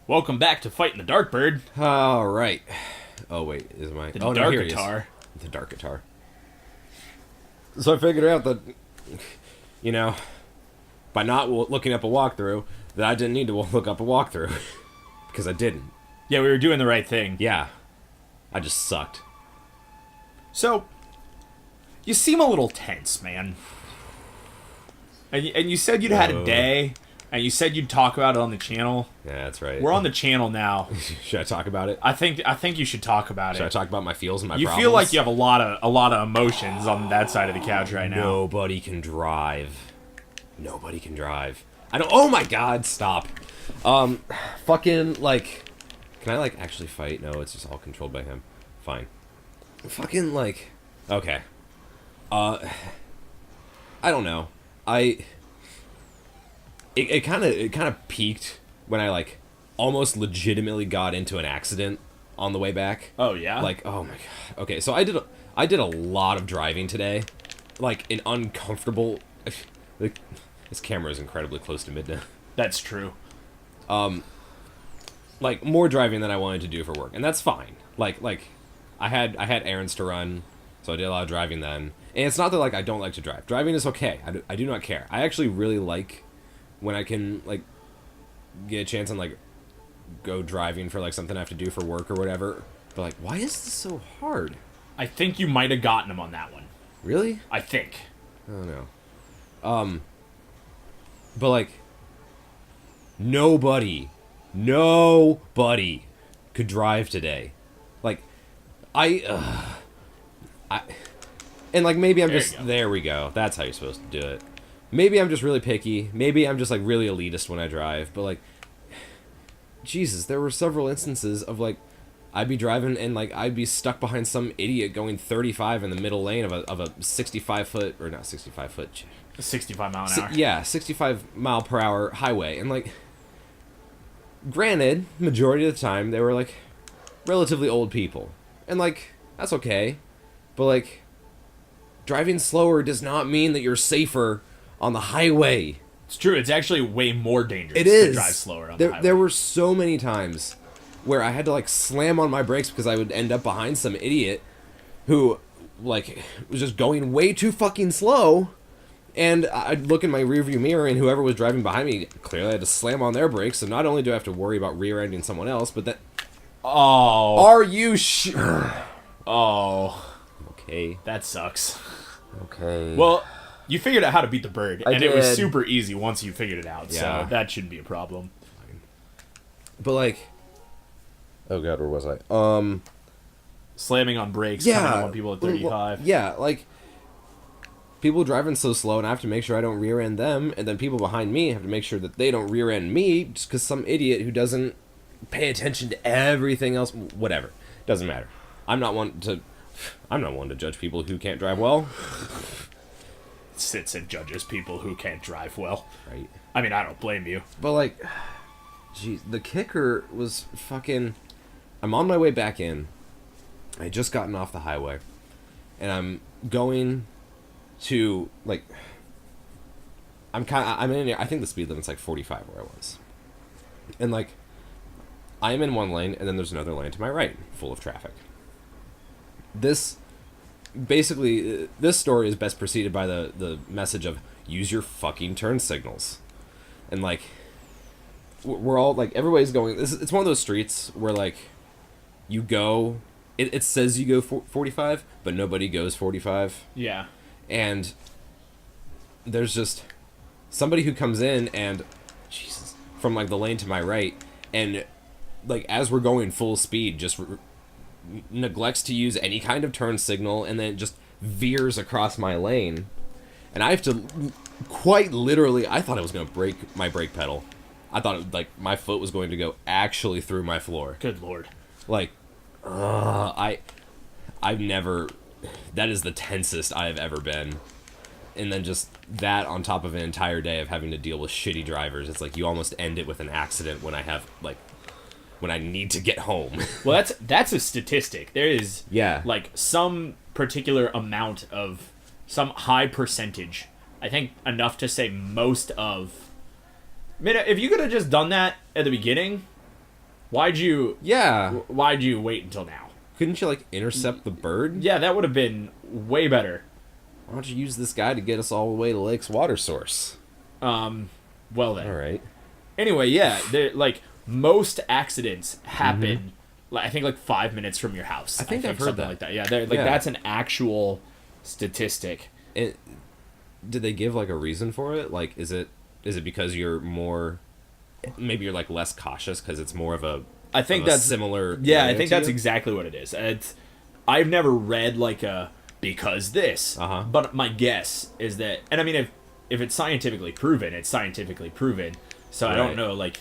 Welcome back to Fighting the Dark Bird. All right. Oh wait, is my The oh dark no, here it is. guitar. The dark guitar. So I figured out that, by not looking up a walkthrough, that I didn't need to look up a walkthrough because I didn't. Yeah, we were doing the right thing. Yeah, I just sucked. So, you seem a little tense, man. And you said you'd had a day, and you said you'd talk about it on the channel. Yeah, that's right. We're on the channel now. Should I talk about it? I think you should talk about Should I it. talk about my feels and my You problems? feel like you have a lot of emotions on that side of the couch right now. Nobody can drive. Nobody can drive. I don't. Oh my God! Stop. Fucking like. Can I like actually fight? No, it's just all controlled by him. Fine. Fucking like. Okay. I don't know. It kind of peaked when I like almost legitimately got into an accident on the way back. Oh yeah. Like, oh my God. Okay, so I did a lot of driving today, like an uncomfortable. Like, this camera is incredibly close to midnight. That's true. Like more driving than I wanted to do for work, and that's fine. Like I had errands to run, so I did a lot of driving then. And it's not that like I don't like to drive. Driving is okay. I do not care. I actually really like when I can like get a chance and like go driving for like something I have to do for work or whatever. But like, why is this so hard? I think you might have gotten him on that one. Really? I think. I don't know. But like, nobody could drive today. Like, and like maybe I'm There you just go. there we go. That's how you're supposed to do it. Maybe I'm just really picky. Maybe I'm just like really elitist when I drive. But like, Jesus, there were several instances of like, I'd be driving and like I'd be stuck behind some idiot going 35 in the middle lane of a 65 foot or not 65 foot. 65 mile an hour. Yeah, 65 mile per hour highway. And like, granted, majority of the time they were like relatively old people. And like, that's okay. But like, driving slower does not mean that you're safer on the highway. It's true. It's actually way more dangerous It is. to drive slower on the highway. There were so many times where I had to like slam on my brakes because I would end up behind some idiot who like was just going way too fucking slow. And I'd look in my rearview mirror, and whoever was driving behind me clearly had to slam on their brakes. So not only do I have to worry about rear-ending someone else, but that. Oh. Are you sure? Oh. Okay. That sucks. Okay. Well, you figured out how to beat the bird, I and it was did. super easy once you figured it out. Yeah. So that shouldn't be a problem. But like. Oh God, where was I? Slamming on brakes, coming Yeah. up on people at 35. Yeah, like. People driving so slow, and I have to make sure I don't rear-end them, and then people behind me have to make sure that they don't rear-end me, just because some idiot who doesn't pay attention to everything else, whatever, doesn't matter. I'm not one to judge people who can't drive well. Sits and judges people who can't drive well. Right. I mean, I don't blame you. But like, geez, the kicker was fucking. I'm on my way back in. I had just gotten off the highway, and I'm going to like. I'm in. I think the speed limit's like 45 where I was, and like, I'm in one lane, and then there's another lane to my right, full of traffic. This story is best preceded by the message of use your fucking turn signals, and like, we're all like everybody's going. It's one of those streets where like, you go. It says you go 45, but nobody goes 45. Yeah. And there's just somebody who comes in and Jesus from like the lane to my right, and like as we're going full speed, just neglects to use any kind of turn signal, and then just veers across my lane, and I have to quite literally. I thought I was going to break my brake pedal. I thought like my foot was going to go actually through my floor. Good Lord. Like, I've never. That is the tensest I have ever been. And then just that on top of an entire day of having to deal with shitty drivers. It's like you almost end it with an accident when I need to get home. Well, that's a statistic. There is Yeah. like some particular amount of some high percentage. I think enough to say most of. I mean, if you could have just done that at the beginning, Why'd you Yeah. why'd you wait until now? Couldn't you, like, intercept the bird? Yeah, that would have been way better. Why don't you use this guy to get us all the way to the lake's water source? Well then. All right. Anyway, yeah, like most accidents happen I think like 5 minutes from your house. I think I've heard something that. like that. Yeah, that's an actual statistic. Did they give, like, a reason for it? Like, is it because you're more, maybe you're, like, less cautious because it's more of a, I think of a that's similar. Yeah, I area think to that's you? exactly what it is. I've never read like a because this, but my guess is that, and I mean if it's scientifically proven, it's scientifically proven. So I don't Right. know like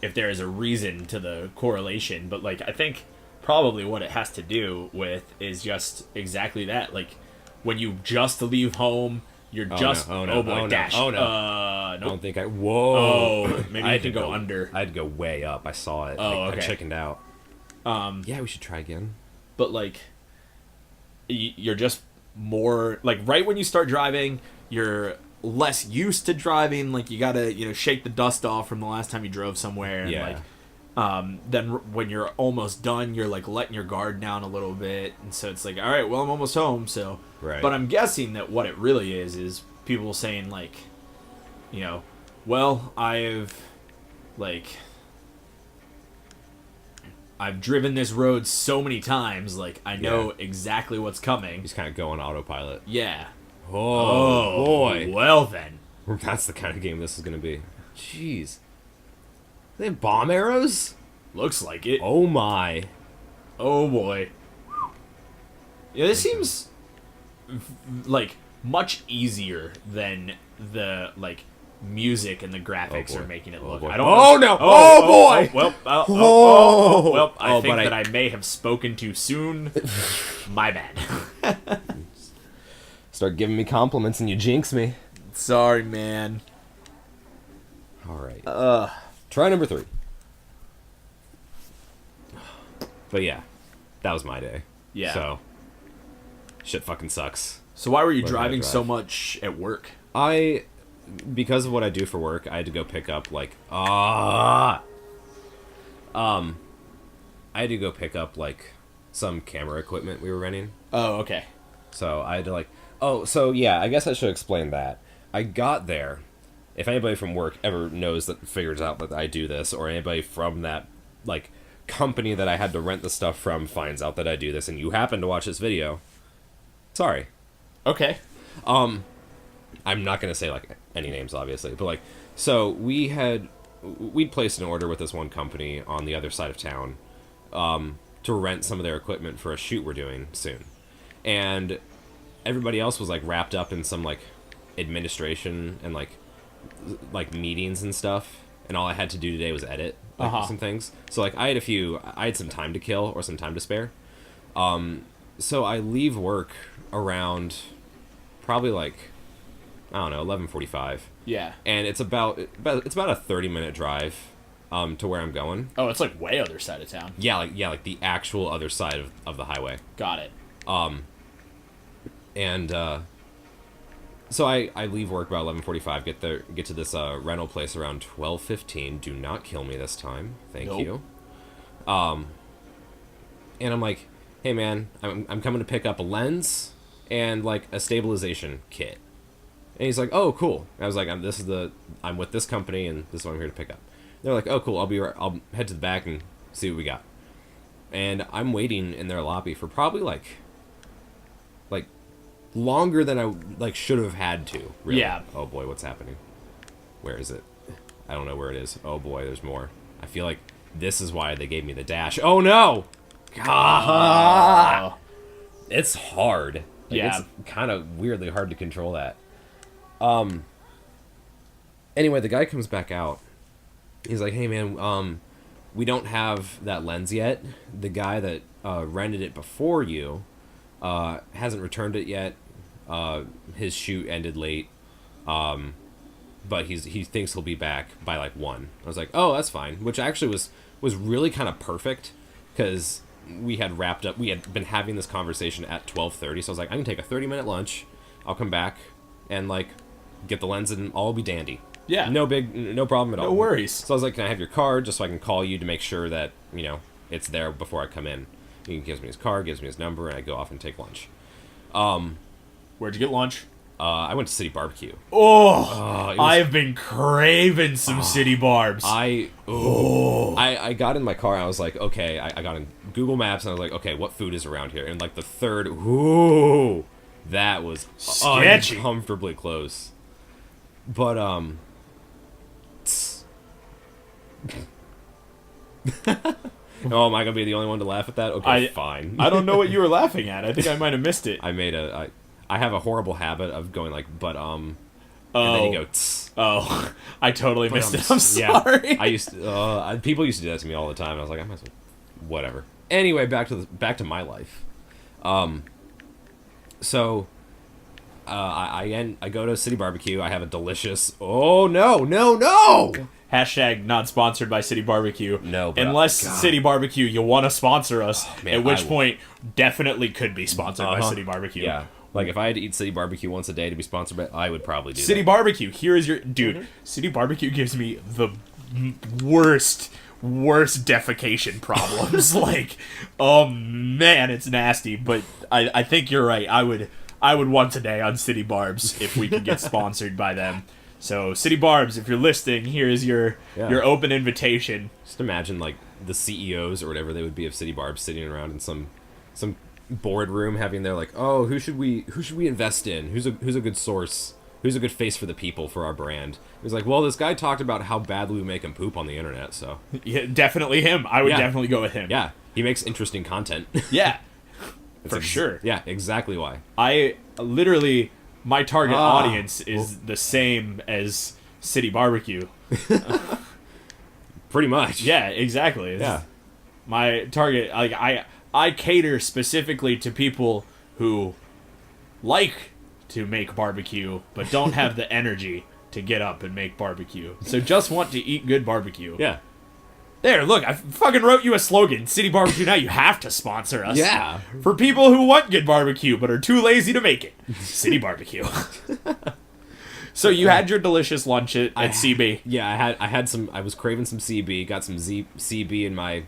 if there is a reason to the correlation, but like I think probably what it has to do with is just exactly that. Like when you just leave home, you're just no, oh, no, boy, oh, no, dash. oh, no. I I don't think I. Whoa. Oh, maybe you can go under. I had to go way up. I saw it. Oh, I okay. chickened out. Yeah, we should try again. But like you're just more like right when you start driving you're less used to driving, like you gotta shake the dust off from the last time you drove somewhere, and Yeah. then when you're almost done you're like letting your guard down a little bit, and so it's like, all right, well, I'm almost home, so Right. But I'm guessing that what it really is people saying like, well, I've driven this road so many times, like I know exactly what's coming. He's kind of going autopilot. Yeah. Oh, boy. Well then. That's the kind of game this is going to be. Jeez. They have bomb arrows? Looks like it. Oh, my. Oh boy. Yeah, this seems like much easier than the like music and the graphics boy. are making it Oh, look. boy. I don't Oh, know. no. Oh, boy. Well, I Oh, think but that I may have spoken too soon. My bad. Start giving me compliments and you jinx me. Sorry, man. All right. Try number 3. But yeah, that was my day. Yeah. So, shit fucking sucks. So why were you Where did I driving so drive? much at work? Because of what I do for work, I had to go pick up I had to go pick up some camera equipment we were renting. Oh, okay. So I had to I guess I should explain that. I got there. If anybody from work ever figures out that I do this, or anybody from that company that I had to rent the stuff from finds out that I do this, and you happen to watch this video, sorry. Okay. I'm not gonna say any names, obviously, but so we'd placed an order with this one company on the other side of town to rent some of their equipment for a shoot we're doing soon, and everybody else was wrapped up in some administration and meetings and stuff, and all I had to do today was edit some things. So I had some time to kill or some time to spare. So I leave work around probably I don't know, 11:45. Yeah. And it's about a 30-minute drive to where I'm going. Oh, it's way other side of town. Yeah, the actual other side of the highway. Got it. And so I leave work about 11:45, get to this rental place around 12:15. Do not kill me this time. Thank you. And I'm like, "Hey man, I'm coming to pick up a lens and a stabilization kit." And he's like, "Oh, cool." And I was like, I'm with this company and this is what I'm here to pick up." They're like, "Oh, cool. I'll head to the back and see what we got." And I'm waiting in their lobby for probably longer than I should have had to. Really. Yeah. Oh boy, what's happening? Where is it? I don't know where it is. Oh boy, there's more. I feel like this is why they gave me the dash. Oh no! God. It's hard. Yeah. It's kind of weirdly hard to control that. Anyway, the guy comes back out. He's like, "Hey man, we don't have that lens yet. The guy that rented it before you hasn't returned it yet. His shoot ended late, but he thinks he'll be back by 1." I was like, "Oh, that's fine," which actually was really kind of perfect because we had wrapped up. We had been having this conversation at 12:30, so I was like, "I can take a 30-minute lunch. I'll come back and get the lens and all will be dandy." Yeah. No problem at all. No worries. So I was like, can I have your card just so I can call you to make sure that, it's there before I come in? He gives me his card, gives me his number, and I go off and take lunch. Where'd you get lunch? I went to City Barbecue. I've been craving some City Barbs. I got in my car and I was like, okay, I got in Google Maps and I was like, okay, what food is around here? And like the third, that was sketchy, uncomfortably close. But oh, am I gonna be the only one to laugh at that? Okay, fine. I don't know what you were laughing at. I think I might have missed it. I have a horrible habit of going like, and then you go, tss. Oh, I totally missed it. I'm sorry. Yeah, I used to, people used to do that to me all the time. And I was like, I might as well, whatever. Anyway, back to my life. So, I go to City Barbecue. I have a delicious. Oh no! Hashtag not sponsored by City Barbecue. No, but unless City Barbecue, you want to sponsor us. Man, at which point, definitely could be sponsored by City Barbecue. Yeah. Like, if I had to eat City Barbecue once a day to be sponsored by, I would probably do City that. Barbecue, here is your... Dude, City Barbecue gives me the worst defecation problems. Like, oh man, it's nasty. But I think you're right. I would once a day on City Barbs if we could get sponsored by them. So, City Barbs, if you're listening, here's your open invitation. Just imagine, like, the CEOs or whatever they would be of City Barbs sitting around in some boardroom having their like, oh, who should we invest in? Who's a good source? Who's a good face for the people for our brand? It was like, well, this guy talked about how badly we make him poop on the internet, so yeah, definitely him. I would definitely go with him. Yeah, he makes interesting content. Yeah, for sure. Yeah, exactly why. I literally my target audience is the same as City Barbecue. Pretty much. Yeah, exactly. Yeah. My target, like I cater specifically to people who like to make barbecue, but don't have the energy to get up and make barbecue. So just want to eat good barbecue. Yeah. There, look, I fucking wrote you a slogan. City Barbecue, now you have to sponsor us. Yeah. For people who want good barbecue, but are too lazy to make it. City Barbecue. So you had your delicious lunch at CB. Yeah, I was craving some CB, got some CB in my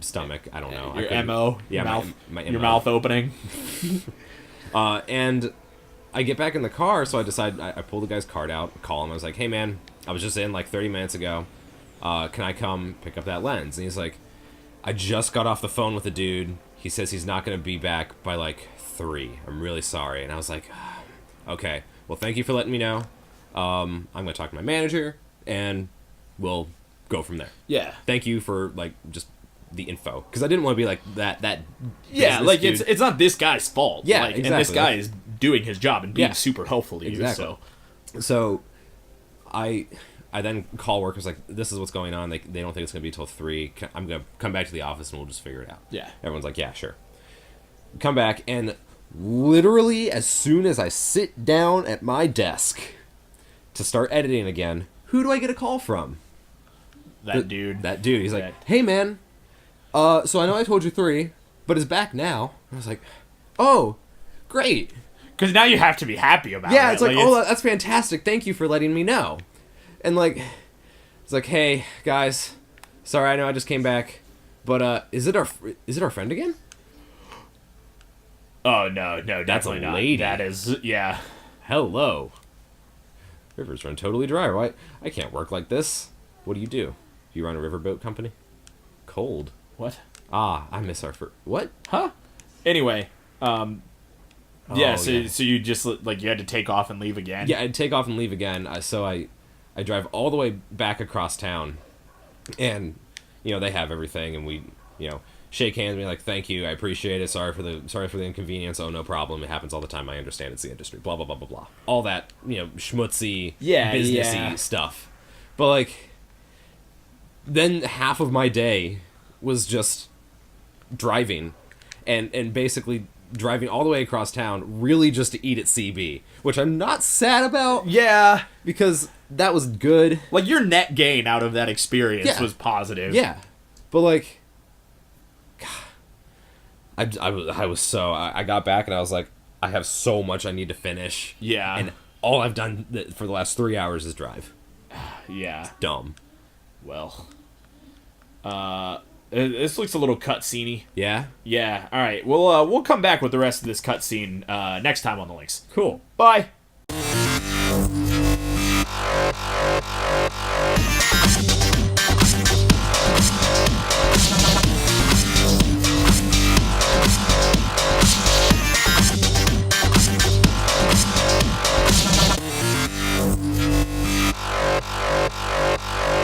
stomach. I don't know. Your MO. Yeah, mouth, my your MO. mouth opening. And I get back in the car, so I decide I pull the guy's card out, call him. I was like, hey man, I was just in like 30 minutes ago. Can I come pick up that lens? And he's like, I just got off the phone with a dude. He says he's not going to be back by like 3. I'm really sorry. And I was like, okay, well, thank you for letting me know. I'm going to talk to my manager and we'll go from there. Yeah. Thank you for like just the info, because I didn't want to be like that yeah, like dude. it's not this guy's fault. Yeah, like, exactly. And this guy is doing his job and being super helpful to exactly. you. So I then call work. I was like, this is what's going on. They don't think it's gonna be till 3. I'm gonna come back to the office and we'll just figure it out. Yeah. Everyone's like, yeah, sure. Come back, and literally as soon as I sit down at my desk to start editing again, who do I get a call from? That dude. He's like, hey man, so I know I told you 3, but it's back now. I was like, oh, great. Because now you have to be happy about it. Yeah, it's like, oh, that's fantastic. Thank you for letting me know. And like, it's like, hey guys, sorry, I know I just came back, but is it our friend again? Oh no, That's a definitely not. lady. That is, yeah. Hello. Rivers run totally dry. Why? I can't work like this. What do? Do you run a riverboat company? Cold. What? I miss our first. What? Huh? Anyway, yeah, yeah. So you just, like, you had to take off and leave again? Yeah, I'd take off and leave again. So I drive all the way back across town, and, they have everything, and we, shake hands and be like, thank you, I appreciate it, sorry for the inconvenience, oh, no problem, it happens all the time, I understand, it's the industry, blah, blah, blah, blah, blah. All that, schmutzy, businessy stuff. But, like, then half of my day was just driving, and basically driving all the way across town, really just to eat at CB, which I'm not sad about. Yeah. Because that was good. Like, your net gain out of that experience was positive. Yeah. But, like, God, I got back and I was like, I have so much I need to finish. Yeah. And all I've done for the last 3 hours is drive. Yeah. Dumb. Well. This looks a little cutscene-y. Yeah? Yeah. All right. We'll come back with the rest of this cutscene next time on the links. Cool. Bye.